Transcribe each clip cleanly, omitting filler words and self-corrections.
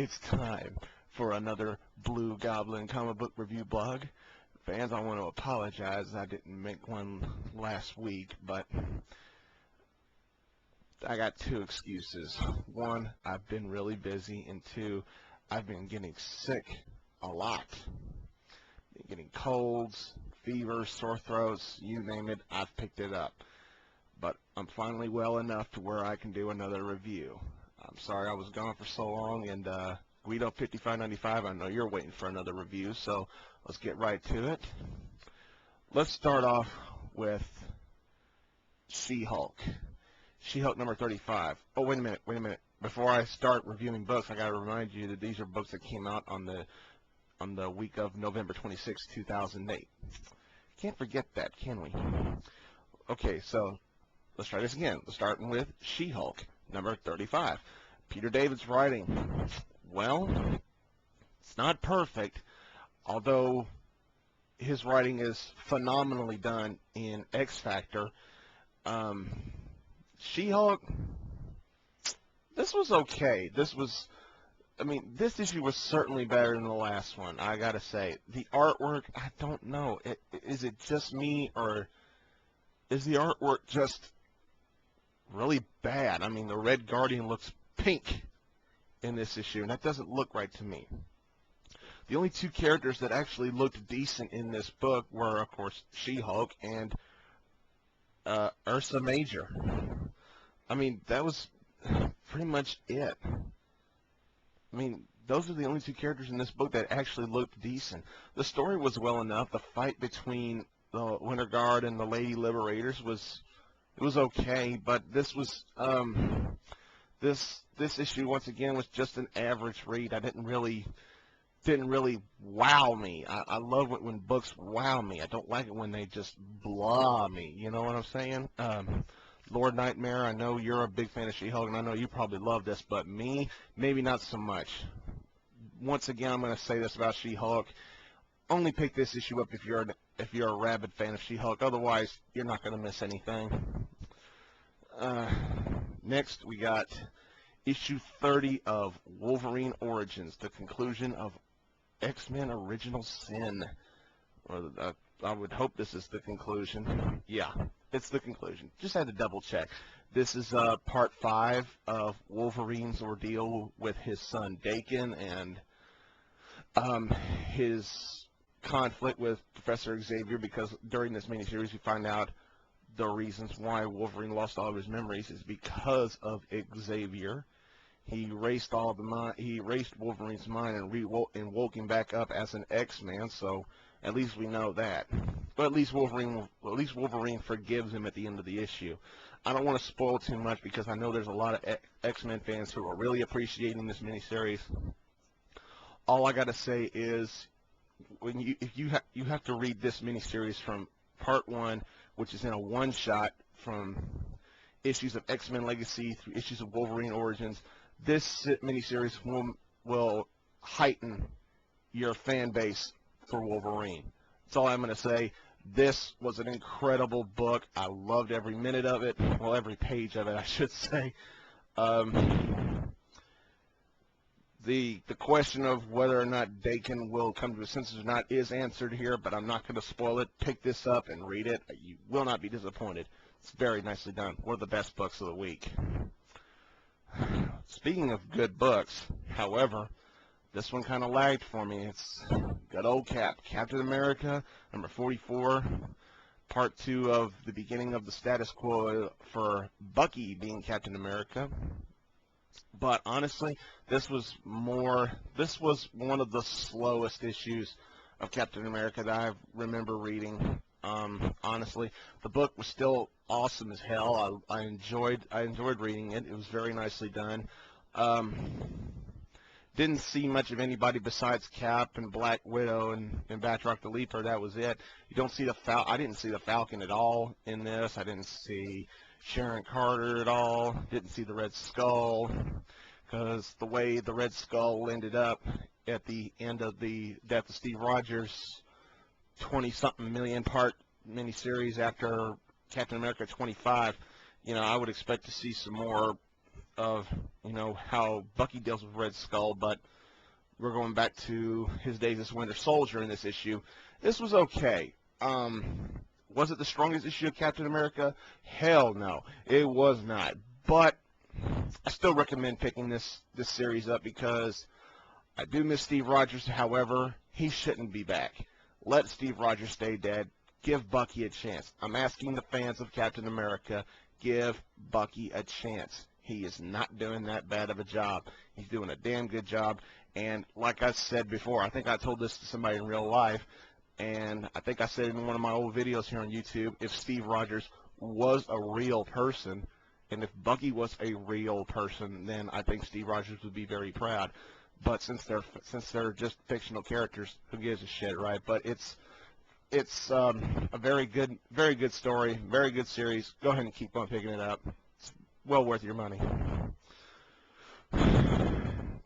It's time for another Blue Goblin comic book review blog. Fans, I want to apologize I didn't make one last week, but I got two excuses. One, I've been really busy, and two, I've been getting sick a lot. Getting colds, fevers, sore throats, you name it, I've picked it up. But I'm finally well enough to where I can do another review. I'm sorry I was gone for so long, and Guido 5595, I know you're waiting for another review, so let's get right to it. Let's start off with She-Hulk. She-Hulk number 35. Oh, wait a minute. Before I start reviewing books, I got to remind you that these are books that came out on the week of November 26, 2008. Can't forget that, can we? Okay, so let's try this again. Let's start with She-Hulk number 35. Peter David's writing. Well, it's not perfect, although his writing is phenomenally done in X Factor. She-Hulk, this was okay. This issue was certainly better than the last one, I gotta say. The artwork, I don't know. Is it just me, or is the artwork just really bad? I mean, the Red Guardian looks pink in this issue, and that doesn't look right to me. The only two characters that actually looked decent in this book were, of course, She-Hulk and Ursa Major. I mean, that was pretty much it. I mean, those are the only two characters in this book that actually looked decent. The story was well enough. The fight between the Winter Guard and the Lady Liberators was okay, but this was this issue once again was just an average read. I didn't really wow me. I love it when books wow me. I don't like it when they just blah me. You know what I'm saying? Lord Nightmare, I know you're a big fan of She-Hulk, and I know you probably love this, but me, maybe not so much. Once again, I'm going to say this about She-Hulk. Only pick this issue up if you're a rabid fan of She-Hulk. Otherwise, you're not going to miss anything. Next, we got issue 30 of Wolverine Origins, the conclusion of X-Men Original Sin. Or I would hope this is the conclusion. Yeah, it's the conclusion. Just had to double check. This is part 5 of Wolverine's ordeal with his son Daken and his conflict with Professor Xavier, because during this miniseries we find out the reasons why Wolverine lost all of his memories is because of Xavier. He erased Wolverine's mind and woke him back up as an X-Man. So at least we know that. But at least Wolverine forgives him at the end of the issue. I don't want to spoil too much because I know there's a lot of X-Men fans who are really appreciating this miniseries. All I gotta say is, you have to read this miniseries from part 1, which is in a one-shot from issues of X-Men Legacy through issues of Wolverine Origins. This miniseries will heighten your fan base for Wolverine. That's all I'm going to say. This was an incredible book. I loved every minute of it. Well, every page of it, I should say. The question of whether or not Daken will come to his senses or not is answered here, but I'm not going to spoil it. Pick this up and read it. You will not be disappointed. It's very nicely done. One of the best books of the week. Speaking of good books, however, this one kind of lagged for me. It's good old Captain America, number 44, part 2 of the beginning of the status quo for Bucky being Captain America. But honestly, this was one of the slowest issues of Captain America that I remember reading. Honestly, the book was still awesome as hell. I enjoyed reading it. It was very nicely done. Didn't see much of anybody besides Cap and Black Widow and Batroc the Leaper. That was it. You don't see I didn't see the Falcon at all in this. I didn't see Sharon Carter at all. Didn't see the Red Skull, because the way the Red Skull ended up at the end of the Death of Steve Rogers 20-something million part miniseries after Captain America 25, I would expect to see some more of, you know, how Bucky deals with Red Skull, but we're going back to his days as Winter Soldier in this issue. This was okay. Was it the strongest issue of Captain America? Hell no, it was not. But I still recommend picking this series up because I do miss Steve Rogers. However, he shouldn't be back. Let Steve Rogers stay dead. Give Bucky a chance. I'm asking the fans of Captain America, give Bucky a chance. He is not doing that bad of a job. He's doing a damn good job. And like I said before, I think I told this to somebody in real life, and I think I said in one of my old videos here on YouTube, if Steve Rogers was a real person, and if Bucky was a real person, then I think Steve Rogers would be very proud. But since they're just fictional characters, who gives a shit, right? But it's a very good story, very good series. Go ahead and keep on picking it up. It's well worth your money.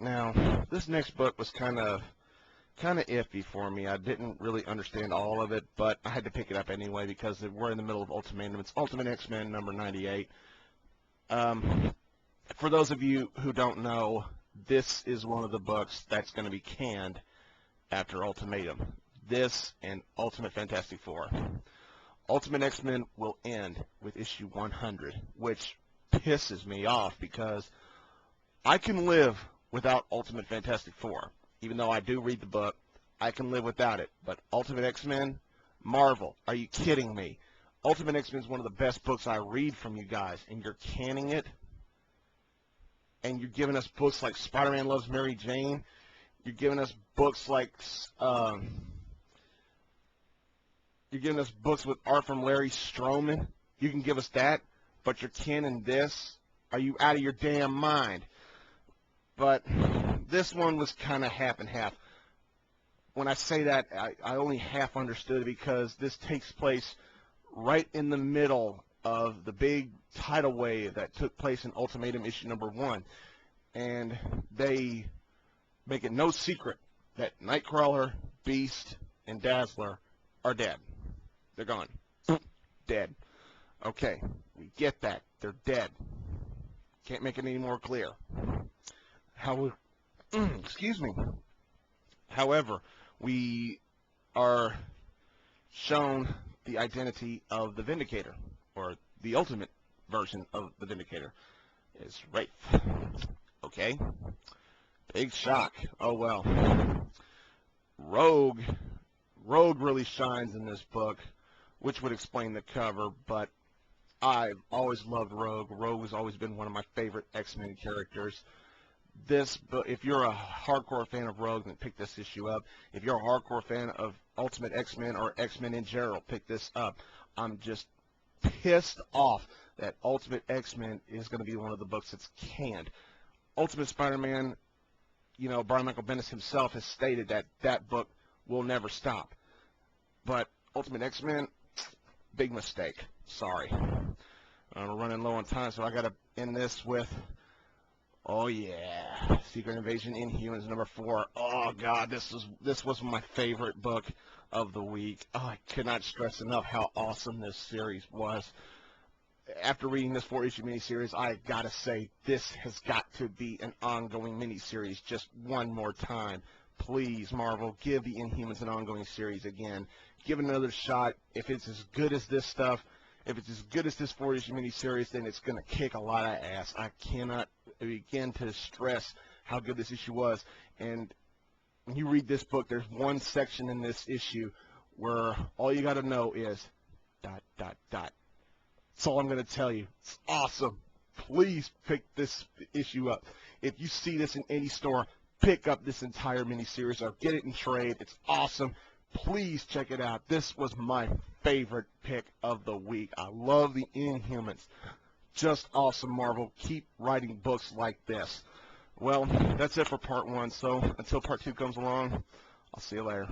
Now, this next book was kind of iffy for me. I didn't really understand all of it, but I had to pick it up anyway because we're in the middle of Ultimatum. It's Ultimate X-Men number 98. For those of you who don't know, this is one of the books that's going to be canned after Ultimatum. This and Ultimate Fantastic Four. Ultimate X-Men will end with issue 100, which pisses me off because I can live without Ultimate Fantastic Four. Even though I do read the book, I can live without it. But Ultimate X-Men, Marvel, are you kidding me? Ultimate X-Men is one of the best books I read from you guys, and you're canning it? And you're giving us books like Spider-Man Loves Mary Jane? You're giving us books like, you're giving us books with art from Larry Stroman? You can give us that, but you're canning this? Are you out of your damn mind? But this one was kind of half and half. When I say that, I only half understood it because this takes place right in the middle of the big tidal wave that took place in Ultimatum issue number 1. And they make it no secret that Nightcrawler, Beast, and Dazzler are dead. They're gone. Dead. Okay, we get that. They're dead. Can't make it any more clear. Excuse me. However, we are shown the identity of the Vindicator, or the ultimate version of the Vindicator, is Wraith. Okay? Big shock. Oh well. Rogue really shines in this book, which would explain the cover, but I've always loved Rogue. Rogue has always been one of my favorite X-Men characters. This book, if you're a hardcore fan of Rogue, then pick this issue up. If you're a hardcore fan of Ultimate X-Men or X-Men in general, pick this up. I'm just pissed off that Ultimate X-Men is going to be one of the books that's canned. Ultimate Spider-Man, you know, Brian Michael Bendis himself has stated that that book will never stop. But Ultimate X-Men, big mistake. Sorry. We're running low on time, so I got to end this with, oh yeah, Secret Invasion Inhumans number 4. Oh god, this was my favorite book of the week. Oh, I cannot stress enough how awesome this series was. After reading this 4-issue miniseries, I gotta say this has got to be an ongoing miniseries just one more time. Please, Marvel, give the Inhumans an ongoing series again. Give it another shot. If it's as good as this stuff, if it's as good as this 4-issue miniseries, then it's going to kick a lot of ass. I cannot begin to stress how good this issue was. And when you read this book, there's one section in this issue where all you got to know is ... That's all I'm going to tell you. It's awesome. Please pick this issue up. If you see this in any store, pick up this entire miniseries or get it in trade. It's awesome. Please check it out. This was my favorite pick of the week. I love the Inhumans. Just awesome, Marvel. Keep writing books like this. Well, that's it for part 1. So until part 2 comes along, I'll see you later.